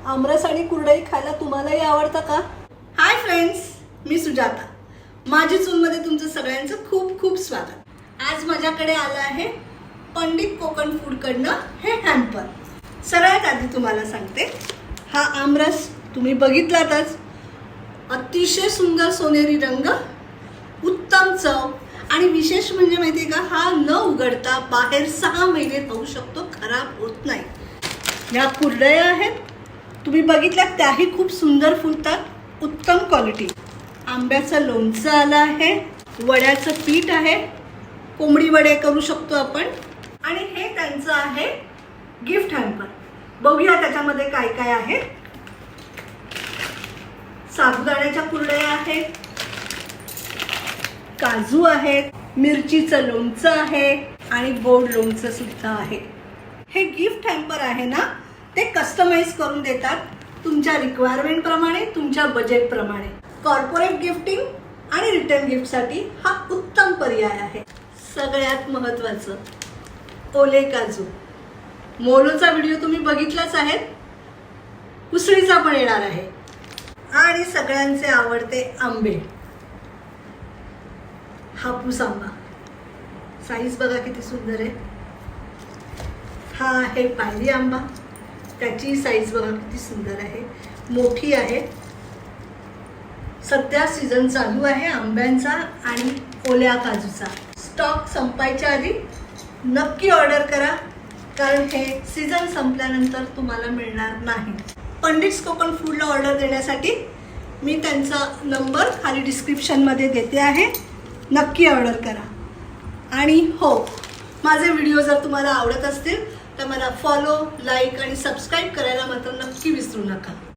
आमरस आणि कुरडई खायला तुम्हालाही आवडतं का? हाय फ्रेंड्स, मी सुजाता. माझी चूलमध्ये तुमचं सगळ्यांचं खूप खूप स्वागत. आज माझ्याकडे आलं आहे पंडित कोकण फूडकडनं हे हॅम्पर. सगळ्यात आधी तुम्हाला सांगते, हा आमरस तुम्ही बघितलातच. अतिशय सुंदर सोनेरी रंग, उत्तम चव आणि विशेष म्हणजे माहिती आहे का, हा न उघडता बाहेर 6 महिने राहू शकतो, खराब होत नाही. या कुरडया आहेत, तुम्ही बघितल्या त्याही खूप सुंदर फुलतात, उत्तम क्वालिटी. आंब्याचं लोणचं आलं आहे, वड्याचं पीठ आहे, कोंबडी वडे करू शकतो आपण. आणि हे त्यांचं आहे गिफ्ट हॅम्पर. बघूया त्याच्यामध्ये काय काय आहे. साबुदाण्याच्या कुरडया आहेत, काजू आहेत, मिरचीचं लोणचं आहे आणि गोड लोणचं सुद्धा आहे. हे गिफ्ट हॅम्पर आहे ना, ते कस्टमाइज करून देतात तुमच्या रिक्वायरमेंट प्रमाणे, तुमच्या बजेट प्रमाणे. कॉर्पोरेट गिफ्टिंग आणि रिटर्न गिफ्टसाठी हा उत्तम पर्याय आहे. सगळ्यात महत्त्वाचं, ओले काजू. मोलोचा व्हिडिओ तुम्ही बघितलाच आहे, उसळीचा पण येणार आहे. आणि सगळ्यांचे आवडते आंबे. हापूस आंबा, साईज बघा किती सुंदर आहे. हा आहे पायरी आंबा, त्याची साईज बघा किती सुंदर आहे, मोठी आहे. सध्या सीझन चालू आहे आंब्यांचा आणि ओल्या काजूचा. स्टॉक संपायच्या आधी नक्की ऑर्डर करा, कारण हे सीझन संपल्यानंतर तुम्हाला मिळणार नाही. पंडित कोकण फूडला ऑर्डर देण्यासाठी मी त्यांचा नंबर खाली डिस्क्रिप्शनमध्ये देते आहे. नक्की ऑर्डर करा. आणि हो, माझे व्हिडिओ जर तुम्हाला आवडत असतील तर मला फॉलो, लाईक आणि सबस्क्राईब करायला मात्र नक्की विसरू नका.